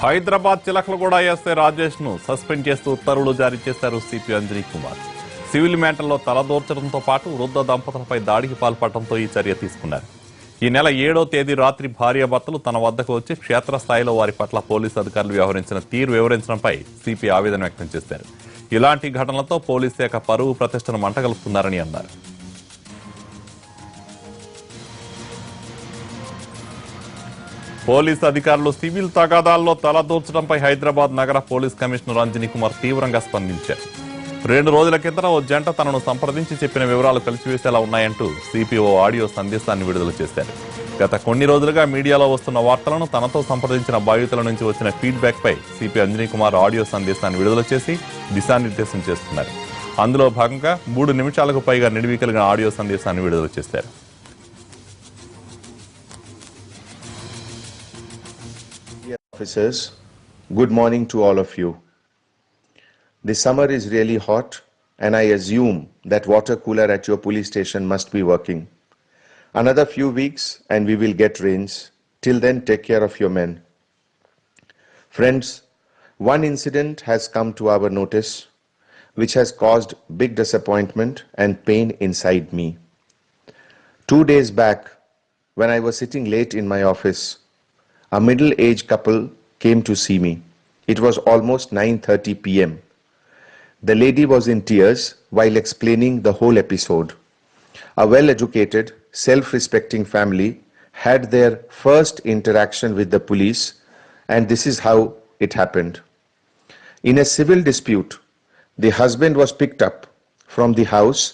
Hyderabad Chilkalguda SI Rajesh ను suspend చేస్తూ ఉత్తర్వులు జారీ చేశారు సిపి అంజనీ కుమార్. సివిల్ మ్యాటర్లో తలదూర్చడంతో పాటు వృద్ధ దంపతులపై దాడికి పాల్పడటంతో ఈ చర్య తీసుకున్నారు. ఈ నెల 7వ తేదీ రాత్రి భార్యాభర్తలు తన వద్దకు వచ్చి క్షేత్రస్థాయిలో వారి పట్ల పోలీసు అధికారులు వ్యవహరించిన తీరు వివరించడంపై సిపి ఆవేదన వ్యక్తం చేశారు. ఇలాంటి ఘటనలతో పోలీసు శాఖ పరువు ప్రతిష్టను మంటగలుపుతున్నారని అన్నారు. పోలీసు అధికారులు సివిల్ తగాదాల్లో తలదూర్చడంపై హైదరాబాద్ నగర పోలీస్ కమిషనర్ అంజనీ కుమార్ తీవ్రంగా స్పందించారు. 2 రోజుల కిందట ఓ జంట తనను సంప్రదించి చెప్పిన వివరాలు కలిసివేసేలా ఉన్నాయంటూ సిపిఓ ఆడియో సందేశాన్ని విడుదల చేశారు. గత కొన్ని రోజులుగా మీడియాలో వస్తున్న వార్తలను తనతో సంప్రదించిన బాధితుల నుంచి వచ్చిన ఫీడ్బ్యాక్ పై సిపి అంజనీ కుమార్ ఆడియో సందేశాన్ని విడుదల చేసి దిశానిర్దేశం చేస్తున్నారు. అందులో భాగంగా 3 నిమిషాలకు పైగా నిడివి కలిగిన ఆడియో సందేశాన్ని విడుదల చేశారు. Officers, good morning to all of you. The summer is really hot and I assume that water cooler at your police station must be working. Another few weeks and we will get rains. Till then, take care of your men. Friends, one incident has come to our notice which has caused big disappointment and pain inside me. 2 days back, when I was sitting late in my office, a middle-aged couple came to see me. It was almost 9:30 p.m. The lady was in tears while explaining the whole episode. A well-educated, self-respecting family had their first interaction with the police, and this is how it happened. In a civil dispute, the husband was picked up from the house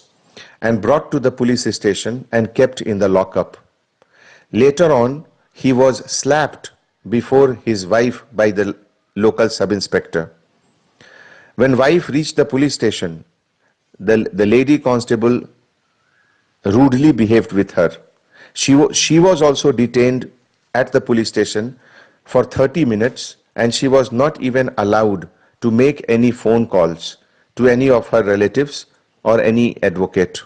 and brought to the police station and kept in the lockup. Later on, he was slapped before his wife by the local sub-inspector. When wife reached the police station, the lady constable rudely behaved with her. She was also detained at the police station for 30 minutes and she was not even allowed to make any phone calls to any of her relatives or any advocate.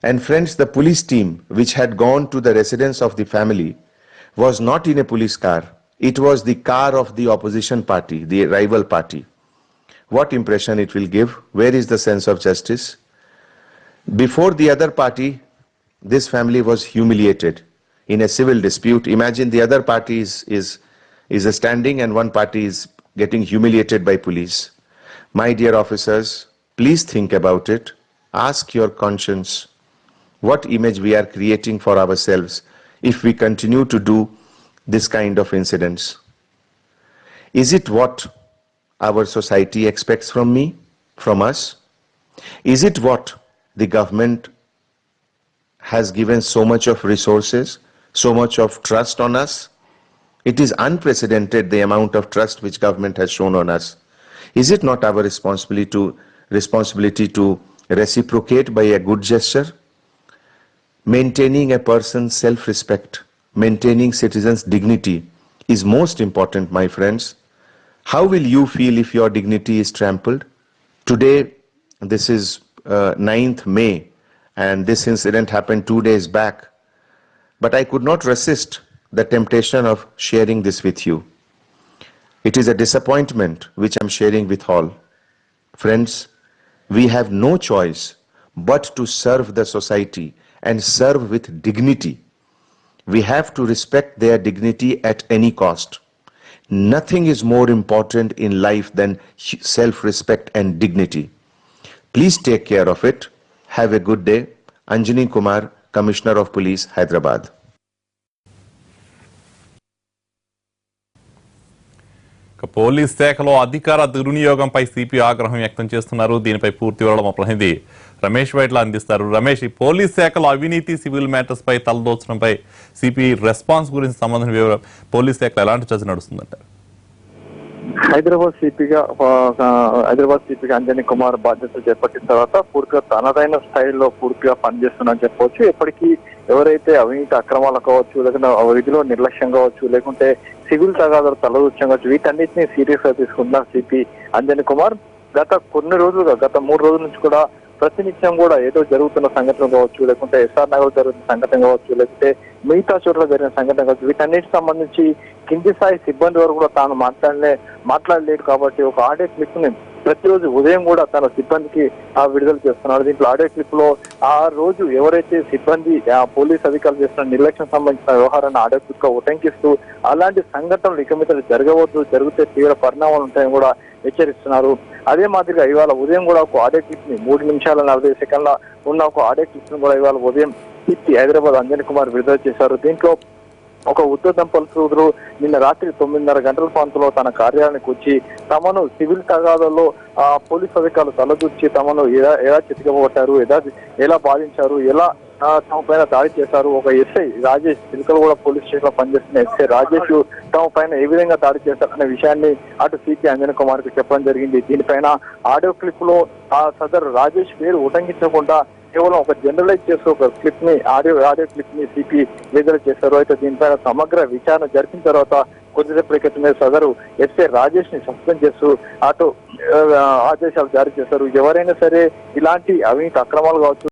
And friends, the police team which had gone to the residence of the family was not in a police car. It was the car of the opposition party, the rival party. What impression it will give? Where is the sense of justice? Before the other party, this family was humiliated in a civil dispute. Imagine the other party is standing and one party is getting humiliated by police. My dear officers, please think about it. Ask your conscience what image we are creating for ourselves if we continue to do this kind of incidents. Is it what our society expects from me, from us? Is it what the government has given so much of resources, so much of trust on us? It is unprecedented, the amount of trust which government has shown on us. Is it not our responsibility to reciprocate by a good gesture? Maintaining a person's self-respect, maintaining citizens' dignity is most important, my friends. How will you feel if your dignity is trampled? Today, this is 9th May, and this incident happened 2 days back. But I could not resist the temptation of sharing this with you. It is a disappointment which I am sharing with all. Friends, we have no choice but to serve the society and serve with dignity. We have to respect their dignity at any cost. Nothing is more important in life than self-respect and dignity. Please take care of it. Have a good day. Anjani Kumar, Commissioner of Police, Hyderabad. Police శాఖలో అధికార దుర్వినియోగంపై CP ఆగ్రహం వ్యక్తం చేస్తున్నారు. దీనిపై పూర్తి వివరాలు మా ప్రతినిధి రమేష్ వైట్ల అందిస్తారు. రమేష్, పోలీస్ శాఖలో అవినీతి, సివిల్ మ్యాటర్స్ పై తలదోచడంపై సిపి రెస్పాన్స్ గురించి సంబంధించిన పోలీస్ శాఖలో ఎలాంటి చర్చ నడుస్తుందంటారు? హైదరాబాద్ సిపిగా అంజనీ కుమార్ బాధ్యతలు చేపట్టిన తర్వాత పూర్తిగా తనదైన స్టైల్లో పూర్తిగా పనిచేస్తున్నా చెప్పవచ్చు. ఎప్పటికీ ఎవరైతే అవినీతి అక్రమాలు కావచ్చు, లేకుంటే విధిలో నిర్లక్ష్యం కావచ్చు, లేకుంటే సివిల్ తగాదాలు తలదూర్చం కావచ్చు, వీటన్నిటిని సీరియస్ గా తీసుకుంటున్న సిపి అంజనీ కుమార్ గత 3 రోజుల నుంచి కూడా ప్రతినిత్యం కూడా ఏదో జరుగుతున్న సంఘటన కావచ్చు, లేకుంటే ఎస్ఆర్ నగర్ జరుగుతున్న సంఘటన కావచ్చు, లేకుంటే మిగతా చోట్ల జరిగిన సంఘటన కావచ్చు, వీటన్నిటికి సంబంధించి కింది స్థాయి సిబ్బంది వరకు కూడా తాను మాట్లాడలేడు కాబట్టి ఒక ఆడియో క్లిప్ ని ప్రతిరోజు ఉదయం కూడా తన సిబ్బందికి విడుదల చేస్తున్నాడు. దీంట్లో ఆడియో క్లిప్ లో ఆ రోజు ఎవరైతే సిబ్బంది పోలీస్ అధికారులు చేస్తున్న నిర్లక్ష్యం సంబంధించిన వ్యవహారాన్ని ఆడియో క్లిప్ గా ఉటంకిస్తూ అలాంటి సంఘటనలు ఇక మీద జరగవద్దు, జరిగితే తీవ్ర పరిణామాలు ఉంటాయని కూడా హెచ్చరిస్తున్నారు. అదే మాదిరిగా ఇవాళ ఉదయం కూడా ఒక ఆడియో క్లిప్ ని 3 నిమిషాల 40 సెకండ్ల ఉన్న ఒక ఆడియో క్లిప్ ని కూడా ఇవాళ ఉదయం హైదరాబాద్ అంజనీ కుమార్ విడుదల చేశారు. దీంట్లో ఒక ఉద్యోగ దంపతులు నిన్న రాత్రి 9:30 గంటల ప్రాంతంలో తన కార్యాలయానికి వచ్చి తమను సివిల్ తగాదాల్లో పోలీస్ అధికారులు తలదూర్చి తమను ఎలా చితకబొట్టారు, ఎలా బాధించారు, ఎలా తమ పైన దాడి చేశారు. ఒక SI Rajesh Chilkalguda police station లో పనిచేస్తున్న ఎస్ఐ రాజేష్ తమ పైన ఏ విధంగా దాడి చేశారనే విషయాన్ని అటు సిపి అంజనీ కుమార్ కు చెప్పడం జరిగింది. దీనిపైన ఆడియో క్లిప్ లో సదరు రాజేష్ పేరు ఉటంకించకుండా కేవలం ఒక జనరలైజ్ చేస్తూ ఒక క్లిప్ ని ఆడియో క్లిప్ ని సిపి విడుదల చేశారు. అయితే దీనిపైన సమగ్ర విచారణ జరిపిన తర్వాత కొద్దిసేపటి క్రితమే సదరు ఎస్ఐ రాజేష్ ని సస్పెండ్ చేస్తూ అటు ఆదేశాలు జారీ చేశారు. ఎవరైనా సరే ఇలాంటి అవినీతి అక్రమాలు కావచ్చు,